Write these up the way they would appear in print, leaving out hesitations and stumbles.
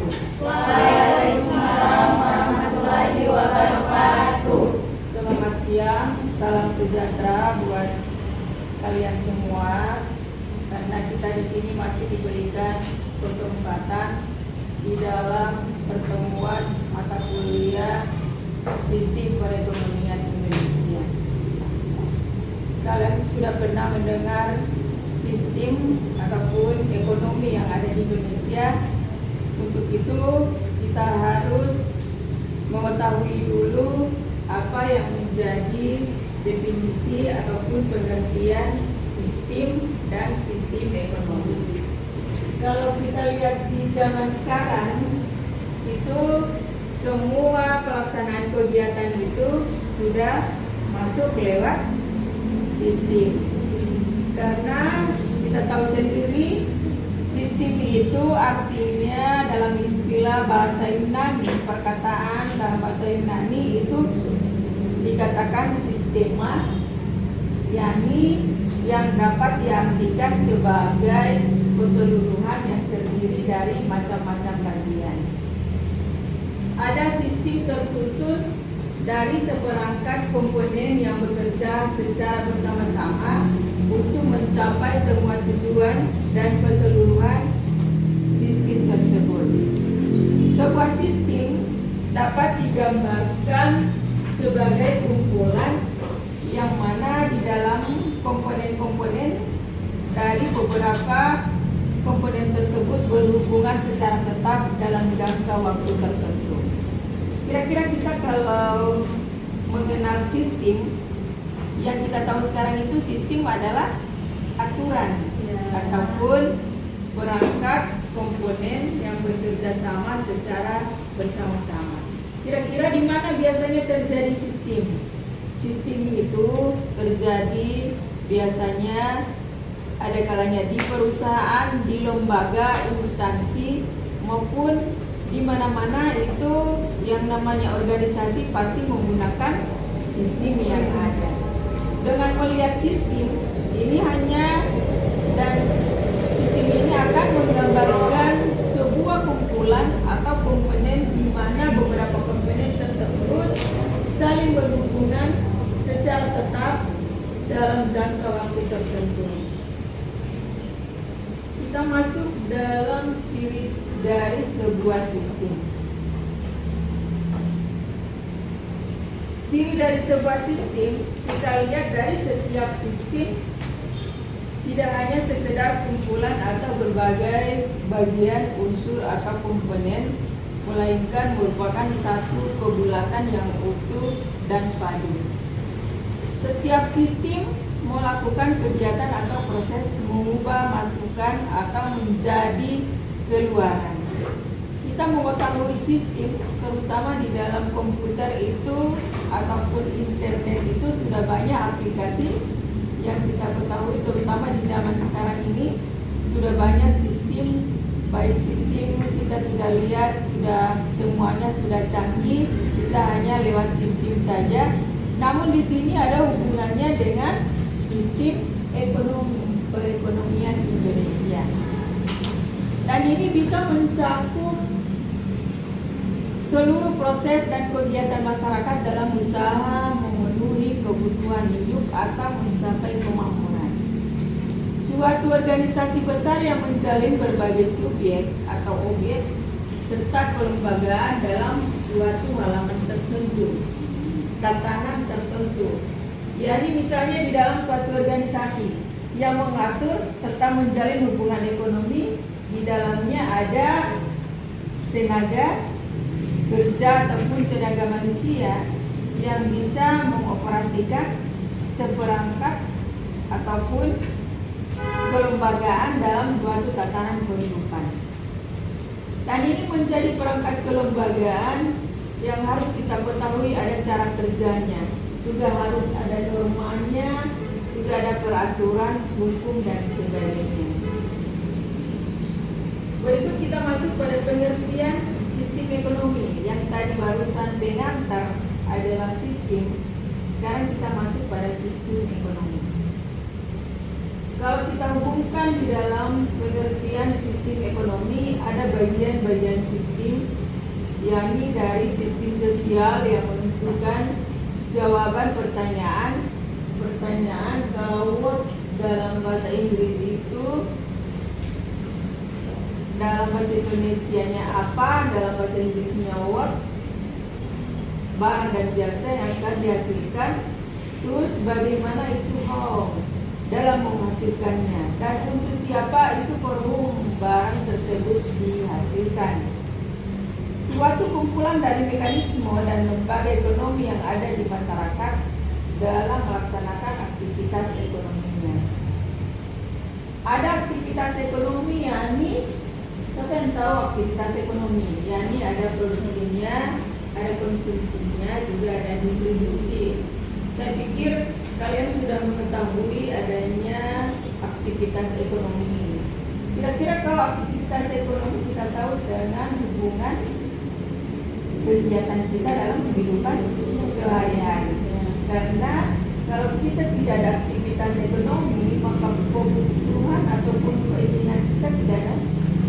wabarakatuh. Waalaikumsalam warahmatullahi wabarakatuh. Selamat siang, salam sejahtera buat kalian semua. Karena kita di sini masih diberikan kesempatan di dalam pertemuan mata kuliah Sistem Perekonomian Indonesia. Kalian sudah pernah mendengar sistem ataupun ekonomi yang ada di Indonesia. Untuk itu kita harus mengetahui dulu apa yang menjadi definisi ataupun pengertian sistem dan sistem ekonomi. Kalau kita lihat di zaman sekarang itu semua pelaksanaan kegiatan itu sudah masuk lewat sistem. Karena kita tahu sendiri sistem itu artinya dalam istilah bahasa Yunani, perkataan dalam bahasa Yunani itu dikatakan sistema, yakni yang dapat diartikan sebagai keseluruhan yang terdiri dari macam-macam bagian. Ada sistem tersusun dari seperangkat komponen yang bekerja secara bersama-sama untuk mencapai semua tujuan dan keseluruhan sistem tersebut. Sebuah sistem dapat digambarkan sebagai kumpulan yang mana di dalam komponen-komponen dari beberapa komponen tersebut berhubungan secara tetap dalam jangka waktu tertentu. Kira-kira kita kalau mengenal sistem, yang kita tahu sekarang itu sistem adalah aturan ataupun perangkat komponen yang bekerja sama secara bersama-sama. Kira-kira di mana biasanya terjadi sistem? Sistem itu terjadi biasanya ada kalanya di perusahaan, di lembaga, instansi, maupun di mana-mana itu yang namanya organisasi pasti menggunakan sistem yang ada. Dengan melihat sistem ini dan sistem ini akan menggambarkan sebuah kumpulan atau komponen di mana beberapa komponen tersebut saling berhubungan secara tetap dalam jangka waktu tertentu. Kita masuk dalam ciri dari sebuah sistem. Ciri dari sebuah sistem, kita lihat dari setiap sistem tidak hanya sekedar kumpulan atau berbagai bagian unsur atau komponen, melainkan merupakan satu kebulatan yang utuh dan padu. Setiap sistem melakukan kegiatan atau proses mengubah masukan atau menjadi keluaran. Kita mengetahui sistem, terutama di dalam komputer itu ataupun internet itu sudah banyak aplikasi yang kita ketahui, terutama di zaman sekarang ini sudah banyak sistem. Baik sistem kita sudah lihat, semuanya sudah canggih, kita hanya lewat sistem saja. Namun di sini ada hubungannya dengan sistem ekonomi, perekonomian Indonesia. Dan ini bisa mencakup seluruh proses dan kegiatan masyarakat dalam usaha memenuhi kebutuhan hidup atau mencapai kemakmuran. Suatu organisasi besar yang menjalin berbagai subjek atau objek serta kelembagaan dalam suatu halaman tertentu, tatanan tertentu. Yani misalnya di dalam suatu organisasi yang mengatur serta menjalin hubungan ekonomi, di dalamnya ada tenaga kerja ataupun tenaga manusia yang bisa mengoperasikan seperangkat ataupun kelembagaan dalam suatu tatanan kehidupan. Dan ini menjadi perangkat kelembagaan yang harus kita ketahui ada cara kerjanya, juga harus ada normanya, juga ada peraturan, hukum dan sebagainya. Berikut kita masuk pada pengertian sistem ekonomi yang tadi barusan pengantar adalah sistem. Sekarang kita masuk pada sistem ekonomi. Kalau kita hubungkan di dalam pengertian sistem ekonomi, ada bagian-bagian sistem yakni dari sistem sosial yang menentukan jawaban pertanyaan. Kalau dalam bahasa Inggris itu, dalam bahasa Indonesianya apa, dalam bahasa Inggrisnya what, barang dan jasa yang akan dihasilkan, terus bagaimana itu how dalam menghasilkannya, dan untuk siapa itu for whom barang tersebut dihasilkan. Suatu kumpulan dari mekanisme dan lembaga ekonomi yang ada di masyarakat dalam melaksanakan aktivitas ekonominya. Ada aktivitas ekonomi, yakni siapa yang tahu aktivitas ekonomi? Yakni ada produksinya, ada konsumsinya, juga ada distribusi. Saya pikir kalian sudah mengetahui adanya aktivitas ekonomi ini. Kira-kira kalau aktivitas ekonomi kita tahu dengan hubungan kegiatan kita dalam kehidupan sehari-hari. Karena kalau kita tidak ada aktivitas ekonomi, maka kebutuhan ataupun keinginan kita tidak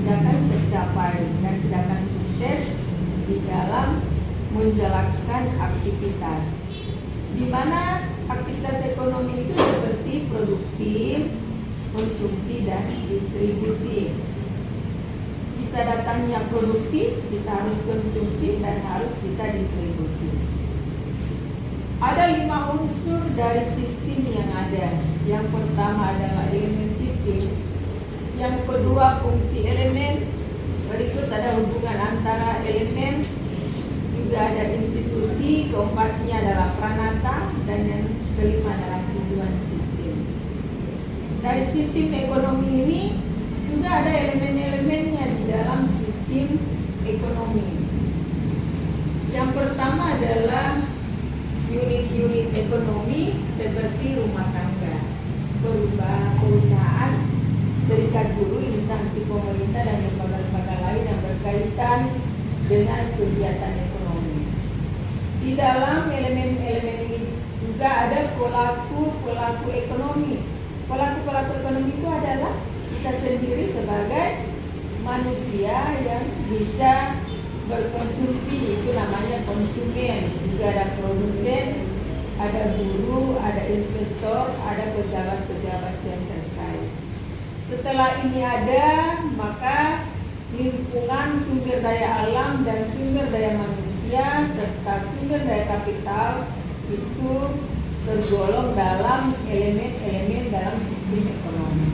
akan tercapai dan tidak akan sukses di dalam menjalankan aktivitas. Di mana aktivitas ekonomi itu seperti produksi, konsumsi, dan distribusi. Kita datangnya produksi, kita harus konsumsi, dan harus kita distribusi. Ada 5 unsur dari sistem yang ada. Yang pertama adalah elemen sistem. Yang kedua fungsi elemen. Berikut ada hubungan antara elemen. Juga ada institusi. Keempatnya adalah pranata. Dan yang kelima adalah tujuan sistem. Dari sistem ekonomi ini juga ada elemen-elemennya di dalam sistem ekonomi. Yang pertama adalah unit-unit ekonomi seperti rumah tangga, perusahaan, serikat buruh, instansi pemerintah, dan lembaga-lembaga lain yang berkaitan dengan kegiatan ekonomi. Di dalam elemen-elemen ini juga ada pelaku ekonomi. Pelaku ekonomi itu adalah kita sendiri sebagai manusia yang bisa berkonsumsi, itu namanya konsumen. Juga ada produsen, ada buruh, ada investor, ada pejabat-pejabat yang terkait. Setelah ini ada, maka lingkungan sumber daya alam dan sumber daya manusia serta sumber daya kapital itu tergolong dalam elemen-elemen dalam sistem ekonomi.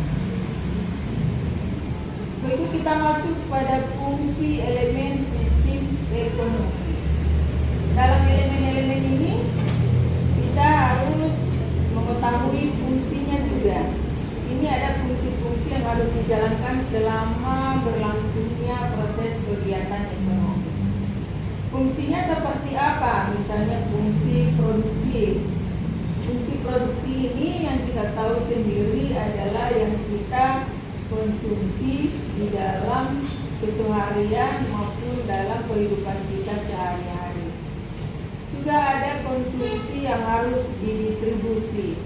Begitu kita masuk pada fungsi elemen sistem ekonomi. Dalam elemen-elemen ini kita harus mengetahui fungsinya juga. Ini ada fungsi-fungsi yang harus dijalankan selama berlangsungnya proses kegiatan ekonomi. Fungsinya seperti apa? Misalnya fungsi produksi. Fungsi produksi ini yang kita tahu sendiri adalah yang kita konsumsi di dalam keseharian maupun dalam kehidupan kita sehari-hari. Juga ada konsumsi yang harus didistribusi,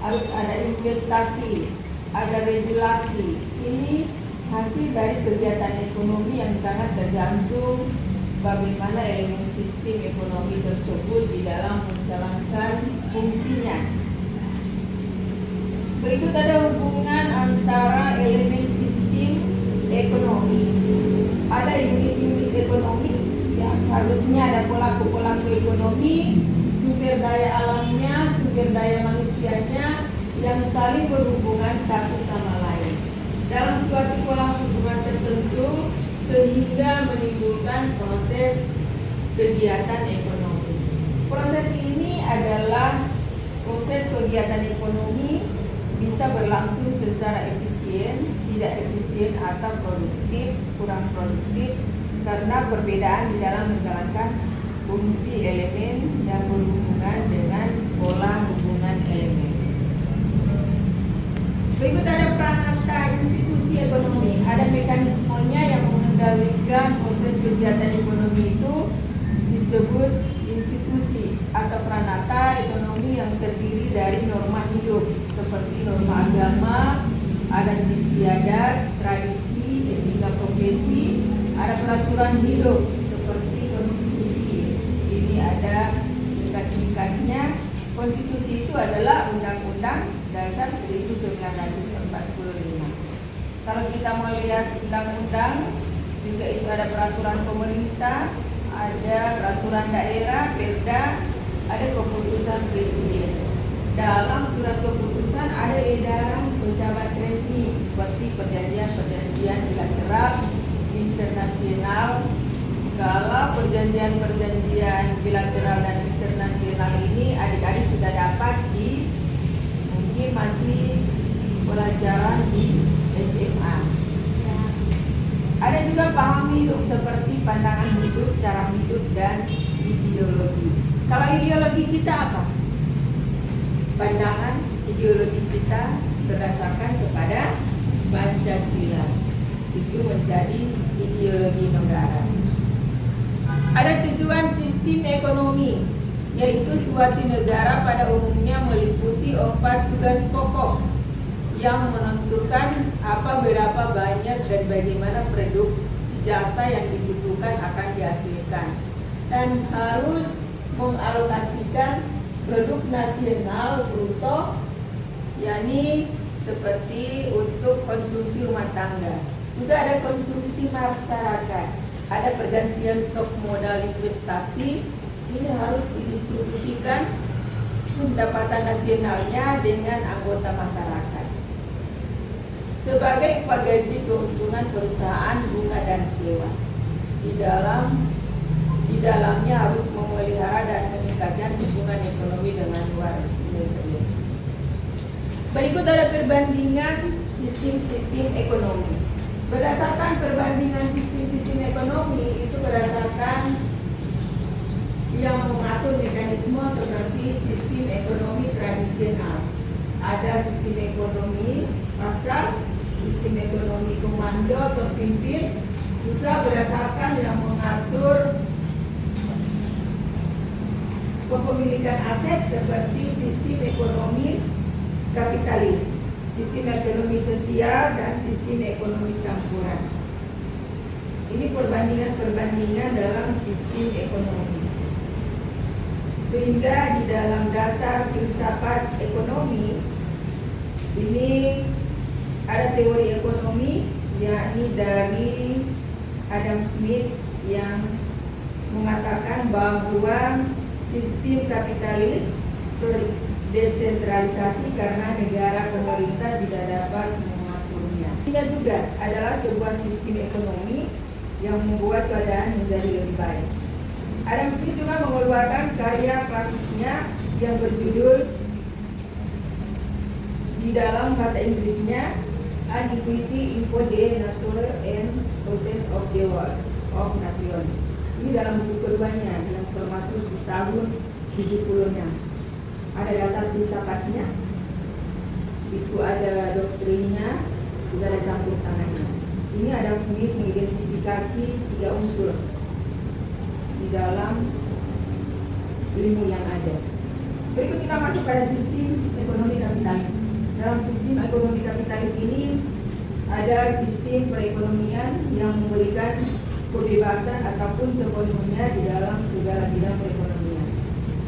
harus ada investasi, ada regulasi. Ini hasil dari kegiatan ekonomi yang sangat tergantung bagaimana elemen sistem ekonomi tersebut di dalam menjalankan fungsinya. Berikut ada hubungan antara elemen sistem ekonomi. Ada unit-unit ekonomi, ya, harusnya ada pelaku-pelaku ekonomi, sumber daya alamnya, sumber daya manusianya yang saling berhubungan satu sama lain dalam suatu pola hubungan tertentu sehingga menimbulkan proses kegiatan ekonomi. Proses ini adalah proses kegiatan ekonomi bisa berlangsung secara efisien, tidak efisien, atau produktif, kurang produktif karena perbedaan di dalam menjalankan fungsi elemen yang berhubungan dengan pola hubungan elemen. Berikut ada pranata institusi ekonomi. Ada mekanismenya yang mengendalikan proses kegiatan ekonomi itu disebut institusi atau pranata ekonomi yang terdiri dari norma hidup seperti norma agama, adat istiadat, tradisi, etika profesi, ada peraturan hidup seperti ada singkat-singkatnya. Konstitusi itu adalah Undang-Undang Dasar 1945. Kalau kita mau lihat undang-undang, juga itu ada peraturan pemerintah, ada peraturan daerah, perda, ada keputusan presiden. Dalam surat keputusan ada edaran pejabat resmi seperti perjanjian-perjanjian bilateral internasional. Kalau perjanjian-perjanjian bilateral dan internasional ini adik-adik sudah dapat di mungkin masih pelajaran di SMA. Ada juga paham hidup seperti pandangan hidup, cara hidup, dan ideologi. Kalau ideologi kita apa? Pandangan ideologi kita berdasarkan kepada Pancasila. Itu menjadi ideologi negara. Ada tujuan sistem ekonomi, yaitu suatu negara pada umumnya meliputi 4 tugas pokok yang menentukan berapa banyak dan bagaimana produk jasa yang dibutuhkan akan dihasilkan, dan harus mengalokasikan produk nasional bruto, yakni seperti untuk konsumsi rumah tangga. Juga ada konsumsi masyarakat, ada pergantian stok modal investasi, ini harus didistribusikan pendapatan nasionalnya dengan anggota masyarakat. Sebagai upah gaji keuntungan perusahaan, bunga dan sewa. Di dalamnya harus memelihara dan meningkatkan hubungan ekonomi dengan luar negeri. Berikut ada perbandingan sistem-sistem ekonomi. Berdasarkan perbandingan sistem-sistem ekonomi itu berdasarkan yang mengatur mekanisme seperti sistem ekonomi tradisional. Ada sistem ekonomi pasar, sistem ekonomi komando terpimpin, juga berdasarkan yang mengatur kepemilikan aset seperti sistem ekonomi kapitalis, sistem ekonomi sosial, dan sistem ekonomi campuran. Ini perbandingan dalam sistem ekonomi. Sehingga di dalam dasar filsafat ekonomi ini ada teori ekonomi, yakni dari Adam Smith yang mengatakan bahwa sistem kapitalis terdesentralisasi karena negara pemerintah tidak dapat mengaturnya. Ini juga adalah sebuah sistem ekonomi yang membuat keadaan menjadi lebih baik. Adam Smith juga mengeluarkan karya klasiknya yang berjudul di dalam bahasa Inggrisnya Unequity in the Nature and Process of the World of Nation. Ini dalam buku keduanya yang termasuk di tahun 70-nya. Ada dasar filsafatnya, itu ada doktrinnya, juga ada campur tangannya. Ini Adam Smith mengidentifikasi 3 unsur di dalam ilmu yang ada. Berikut kita masuk pada sistem ekonomi kapitalis. Dalam sistem ekonomi kapitalis ini ada sistem perekonomian yang memberikan kebebasan ataupun sepenuhnya di dalam segala bidang perekonomian.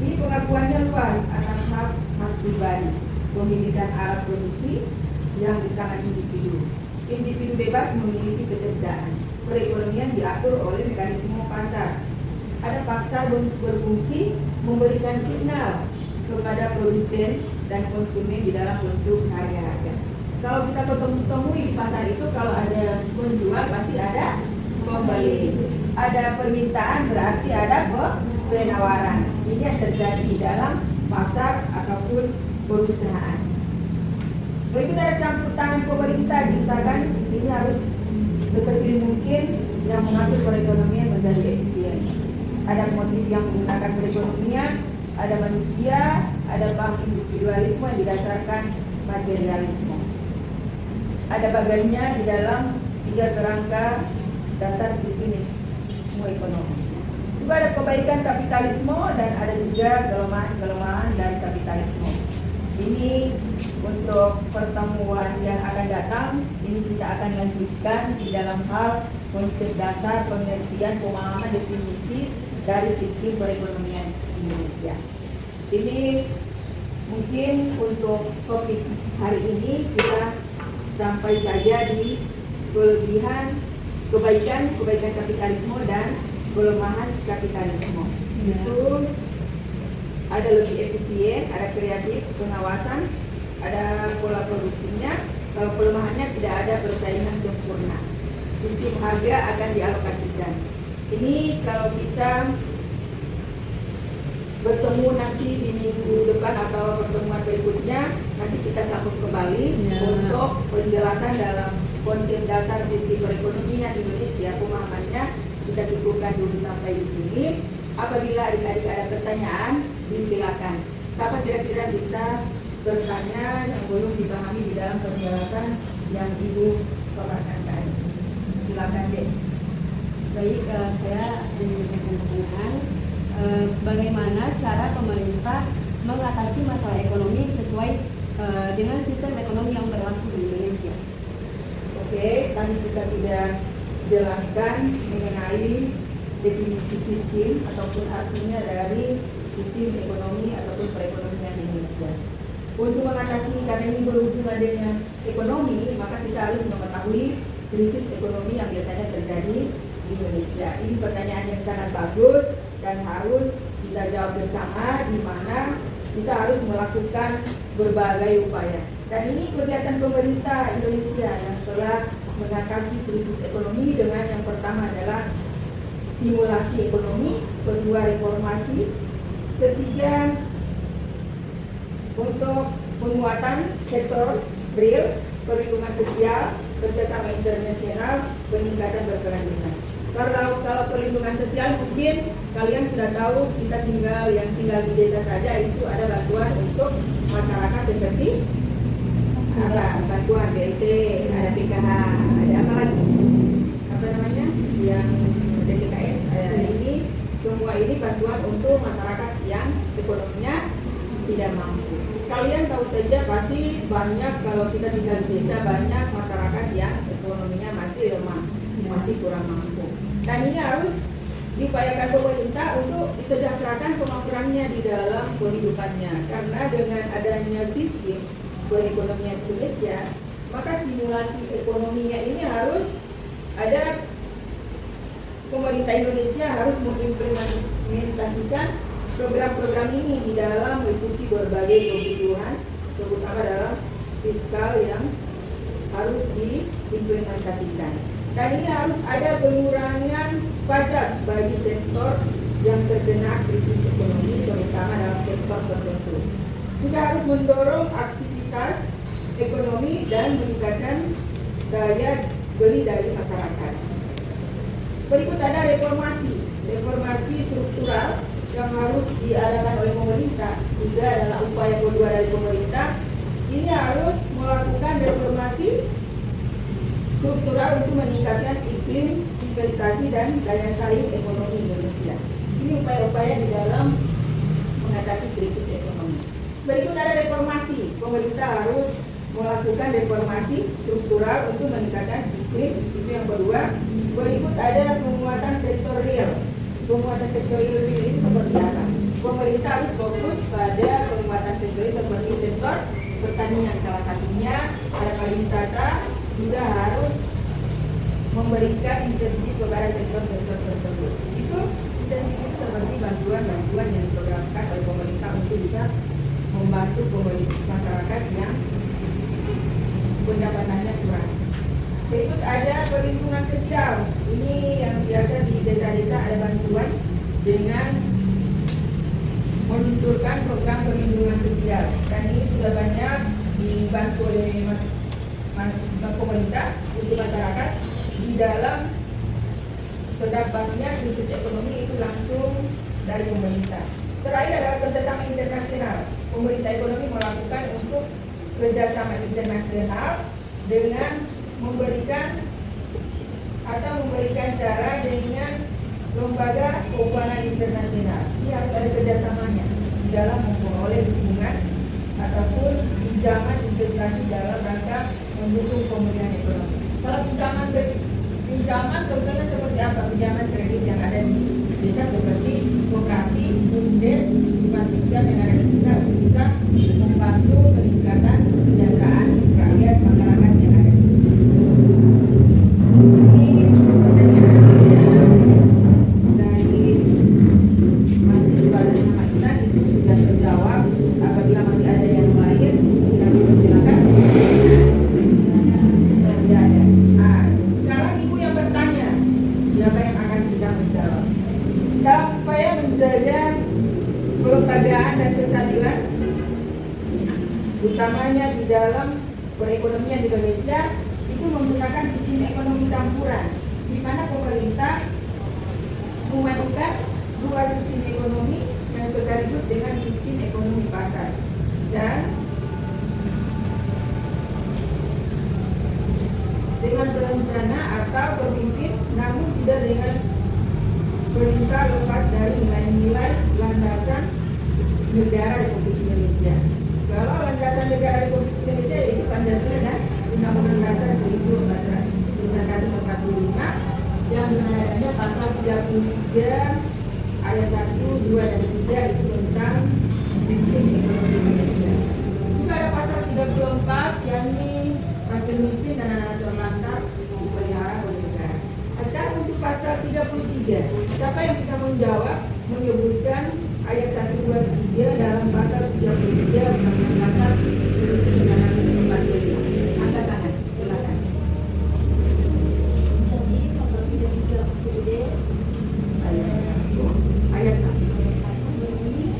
Ini pengakuannya luas atas hak pribadi, pemilikan alat produksi yang di tangan individu. Individu bebas memiliki pekerjaan. Perekonomian diatur oleh mekanisme pasar. Ada pasar berfungsi memberikan signal kepada produsen dan konsumen di dalam bentuk harga-harga. Kalau kita temui di pasar itu, kalau ada penjual pasti ada pembeli. Ada permintaan berarti ada penawaran. Ini yang terjadi di dalam pasar ataupun perusahaan. Berikut ada campur tangan pemerintah, diusahakan ini harus sekecil mungkin yang mengatur perekonomian menjadi efisien. Ada motif yang menggunakan perekonomian, ada manusia, ada paham individualisme yang didasarkan materialisme. Ada bagiannya di dalam 3 kerangka dasar sistem ekonomi. Juga ada kebaikan kapitalisme dan ada juga kelemahan dari kapitalisme. Ini untuk pertemuan yang akan datang, ini kita akan lanjutkan di dalam hal konsep dasar, pengertian, pemahaman, definisi dari sistem perekonomian Indonesia. Ini mungkin untuk topik hari ini kita sampai saja di kebaikan kapitalisme dan kelemahan kapitalisme. Itu ada lebih efisien, ada kreatif, pengawasan, ada pola produksinya. Kalau kelemahannya tidak ada persaingan sempurna. Sistem harga akan dialokasikan. Ini kalau kita bertemu nanti di minggu depan atau pertemuan berikutnya, nanti kita sambung kembali untuk penjelasan dalam konsep dasar sistem perekonomian Indonesia. Pemahamannya kita cukupkan dulu sampai di sini. Apabila adik-adik ada pertanyaan, disilakan. Siapa kira-kira bisa bertanya yang belum dipahami di dalam penjelasan yang Ibu paparkan tadi? Silakan deh. Baik, saya menyampaikan pertanyaan. Bagaimana cara pemerintah mengatasi masalah ekonomi sesuai dengan sistem ekonomi yang berlaku di Indonesia? Oke, tadi kita sudah jelaskan mengenai definisi sistem ataupun artinya dari sistem ekonomi ataupun perekonomian Indonesia. Untuk mengatasi, karena ini berhubungan dengan ekonomi, maka kita harus mengetahui krisis ekonomi yang biasanya terjadi di Indonesia. Ini pertanyaan yang sangat bagus dan harus kita jawab bersama, di mana kita harus melakukan berbagai upaya. Dan ini kegiatan pemerintah Indonesia yang telah mengatasi krisis ekonomi dengan yang pertama adalah stimulasi ekonomi, kedua reformasi, ketiga untuk penguatan sektor real, perlindungan sosial, kerjasama internasional, peningkatan berkelanjutan. Kalau perlindungan sosial mungkin kalian sudah tahu, kita yang tinggal di desa saja itu ada bantuan untuk masyarakat seperti apa? Bantuan BLT, ada PKH, ada apa lagi? Apa namanya? Yang DTKS. Ini semua ini bantuan untuk masyarakat yang ekonominya tidak mampu. Kalian tahu saja pasti banyak, kalau kita tinggal di desa, banyak masyarakat yang ekonominya masih lemah, masih kurang mampu. Dan ini harus diupayakan pemerintah untuk disejahterakan kemampuannya di dalam kehidupannya. Karena dengan adanya sistem perekonomian Indonesia, maka stimulasi ekonominya ini harus ada. Pemerintah Indonesia harus mengimplementasikan program-program ini di dalam mengikuti berbagai kebutuhan, terutama dalam fiskal yang harus diimplementasikan. Dan ini harus ada pengurangan pajak bagi sektor yang terkena krisis ekonomi, terutama dalam sektor tertentu. Juga harus mendorong aktivitas ekonomi dan meningkatkan daya beli dari masyarakat. Berikut ada reformasi struktural yang harus diadakan oleh pemerintah. Juga adalah upaya kedua dari pemerintah. Ini harus melakukan reformasi struktural untuk meningkatkan iklim investasi dan daya saing ekonomi Indonesia. Ini upaya-upaya di dalam mengatasi krisis ekonomi. Berikut ada reformasi. Pemerintah harus melakukan reformasi struktural untuk meningkatkan iklim. Itu yang kedua. Berikut ada penguatan sektor real. Penguatan sektor real ini seperti apa? Pemerintah harus fokus pada penguatan sektor real seperti sektor pertanian salah satunya, ada pariwisata, juga harus memberikan insentif kepada sektor-sektor tersebut. Itu insentif itu seperti bantuan-bantuan yang diprogramkan oleh pemerintah untuk bisa membantu masyarakat yang pendapatannya kurang. Berikut ada perlindungan sosial. Ini yang biasa di desa-desa ada bantuan dengan meluncurkan program perlindungan sosial. Dan ini sudah banyak dibantu oleh pemerintah untuk masyarakat di dalam terdapatnya krisis ekonomi itu langsung dari pemerintah. Terakhir adalah kerjasama internasional. Pemerintah ekonomi melakukan untuk kerjasama internasional dengan memberikan cara dengan lembaga keuangan internasional. Ini harus ada kerjasamanya dalam memperoleh dukungan ataupun pinjaman investasi dalam rangka mendukung pemulihan ekonomi. Kalau pinjaman pinjaman contohnya seperti apa? Pinjaman kredit yang ada di desa seperti koperasi, BUMDes, simpan pinjam yang ada di desa untuk bisa membantu peningkatan kesejahteraan rakyat masyarakat yang ada di desa. Ini pertanyaannya dari mahasiswa dan mahasiswa itu sudah terjawab. Apabila masih ada yang lain, kami persilakan. Tidak ada. Sekarang ibu yang bertanya, siapa yang akan bisa menjawab? Dalam upaya menjaga kelembagaan dan kestabilan, utamanya di dalam perekonomian Indonesia, itu menggunakan sistem ekonomi campuran, di mana pemerintah memadukan dua sistem ekonomi yang sekaligus dengan sistem ekonomi pasar. Dan dengan berencana atau berpimpin, namun tidak dengan perintah lepas dari nilai-nilai landasan negara Republik Indonesia. Kalau landasan negara Republik Indonesia yaitu Pancasila dan Undang-Undang Dasar 1945 yang menandatangan pasal 33 ayat 1, 2, dan 3 itu tentang sistem ekonomi Indonesia. Juga ada pasal 34 yakni fakir miskin dan anak-anak terlantar dipelihara oleh negara. Sekarang untuk pasal 33, siapa yang bisa menjawab menyebutkan ayat 1, 2, 3 dalam pasal 33 Undang-Undang Dasar 1945? Angkat tangan, silakan. Jadi pasal 33 UUD Ayat 1. berbunyi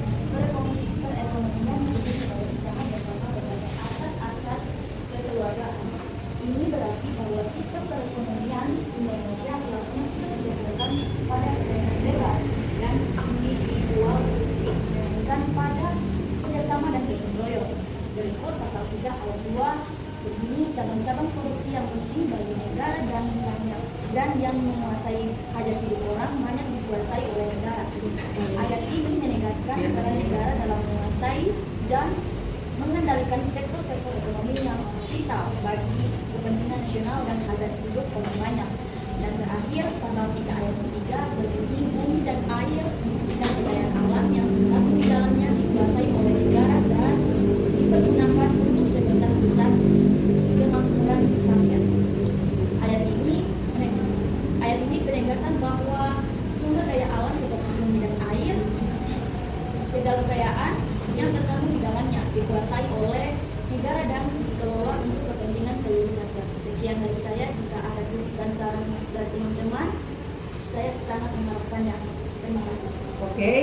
perekonomian sebagai usaha bersama berdasarkan asas-asas kekeluargaan. Ini berarti bahwa sistem perekonomian Indonesia seharusnya tidak berdasarkan pada persaingan bebas dan individualistik, melainkan pada kerjasama dan gotong royong. Berikut pasal 3 ayat 2 berbunyi cabang-cabang produksi yang penting bagi negara dan yang menguasai hajat hidup orang banyak dikuasai oleh negara. Ayat ini menegaskan peran negara dalam menguasai dan mengendalikan sektor-sektor ekonomi yang vital bagi kepentingan nasional dan hajat hidup orang banyak. Dan terakhir pasal 3 ayat 3 berbunyi bumi dan air dan kekayaan alam yang terdapat di dalamnya dikuasai oleh negara dan dipergunakan untuk sebesar-besar kemakmuran rakyat. Ayat ini penegasan bahwa sumber daya alam seperti bumi dan air, segala kekayaan yang terkandung di dalamnya dikuasai oleh negara dan dikelola untuk kepentingan seluruh rakyat. Sekian dari saya. Jika ada kritik dan saran dari teman-teman, saya sangat mengharapkannya. Terima kasih. Oke,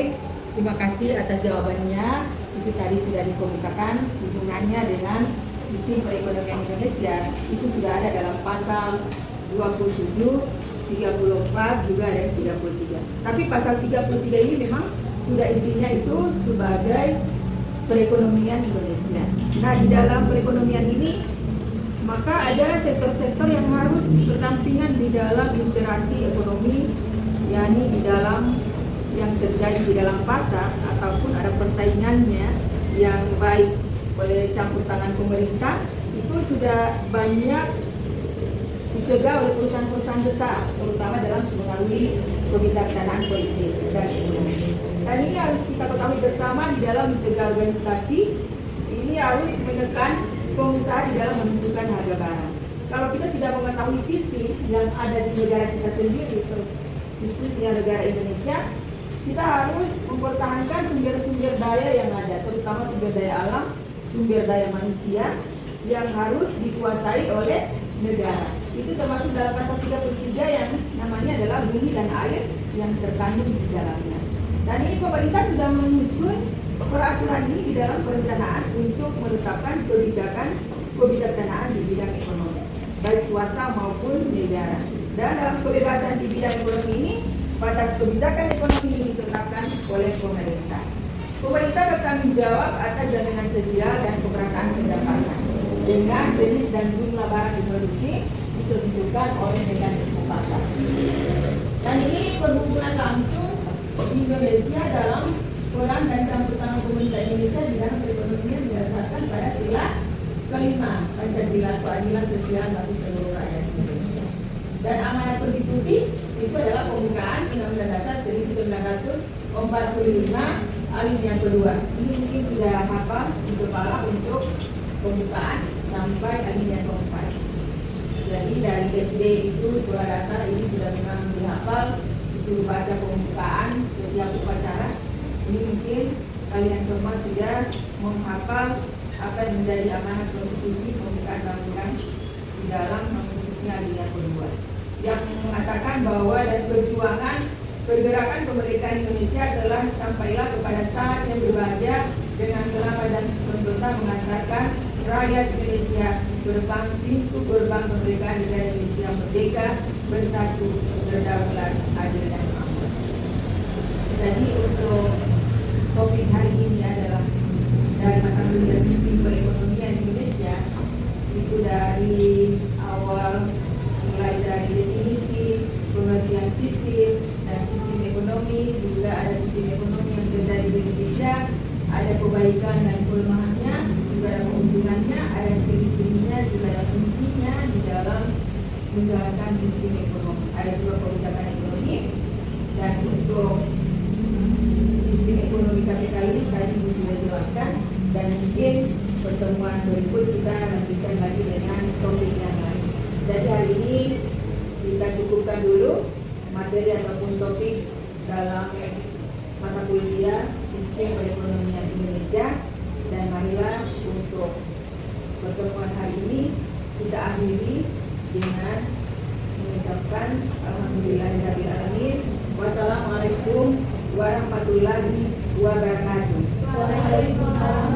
terima kasih atas jawabannya. Itu tadi sudah dikemukakan hubungannya dengan sistem perekonomian Indonesia. Itu sudah ada dalam pasal 27, 34, juga ada 33. Tapi pasal 33 ini memang sudah isinya itu sebagai perekonomian Indonesia. Nah, di dalam perekonomian ini maka ada sektor-sektor yang harus berdampingan di dalam interaksi ekonomi, yakni di dalam yang terjadi di dalam pasar ataupun ada persaingannya yang baik oleh campur tangan pemerintah, itu sudah banyak dicegah oleh perusahaan-perusahaan besar, terutama dalam mengalami kebijaksanaan politik dan ekonomi. Dan ini harus kita ketahui bersama di dalam mencegah organisasi, ini harus menekan pengusaha di dalam menentukan harga barang. Kalau kita tidak mengetahui sistem yang ada di negara kita sendiri, khususnya negara Indonesia, kita harus mempertahankan sumber-sumber daya yang ada, terutama sumber daya alam, sumber daya manusia yang harus dikuasai oleh negara. Itu termasuk dalam pasal 33 yang namanya adalah bumi dan air yang terkandung di dalamnya. Dan ini pemerintah sudah menyusun peraturan ini di dalam perencanaan untuk menetapkan kebijaksanaan di bidang ekonomi, baik swasta maupun negara. Dan dalam kebebasan di bidang ekonomi ini, batas kebijakan ekonomi ini ditetapkan oleh pemerintah. Pemerintah bertanggung jawab atas jaminan sosial dan pemerataan pendapatan dengan jenis dan jumlah barang diproduksi ditentukan oleh mekanisme pasar. Dan ini berhubungan langsung Indonesia dalam peran dan campur tangan pemerintah Indonesia di dalam perekonomian berdasarkan pada sila kelima Pancasila, keadilan sosial bagi seluruh rakyat Indonesia. Dan amanat konstitusi itu adalah pembukaan Undang-Undang Dasar 1945 alinea kedua. Ini mungkin sudah hafal di kepala untuk pembukaan sampai alinea keempat. Jadi dari SD itu sekolah dasar ini sudah memang dihafal, disuruh baca pembukaan setiap upacara. Ini mungkin kalian semua sudah menghafal apa yang menjadi amanat konstitusi pembukaan undang-undang di dalam khususnya alinea kedua, yang mengatakan bahwa dan pergerakan kemerdekaan Indonesia telah sampailah kepada saat yang berbahagia dengan selamat dan sentosa mengantarkan rakyat Indonesia gerbang pintu gerbang kemerdekaan negara Indonesia merdeka, bersatu, berdaulat, adil dan makmur. Jadi untuk topik hari ini adalah dari mata kuliah sistem perekonomian Indonesia, itu dari awal mulai dari definisi, pengertian sistem dan sistem ekonomi, juga ada sistem ekonomi yang terjadi di Indonesia, ada kebaikan dan kelemahannya, juga ada keuntungannya, ada ciri-cirinya, juga ada fungsinya di dalam menjalankan sistem ekonomi. Ada juga kebijakan ekonomi, dan untuk sistem ekonomi kapitalis tadi sudah jelaskan, dan mungkin pertemuan berikut kita lanjutkan lagi dengan topik yang lain. Jadi hari ini kita cukupkan dulu materi ataupun topik dalam mata kuliah sistem perekonomian Indonesia, dan marilah untuk pertemuan hari ini kita akhiri dengan mengucapkan alhamdulillahirabbil alamin. Wassalamualaikum warahmatullahi wabarakatuh. Waalaikumsalam.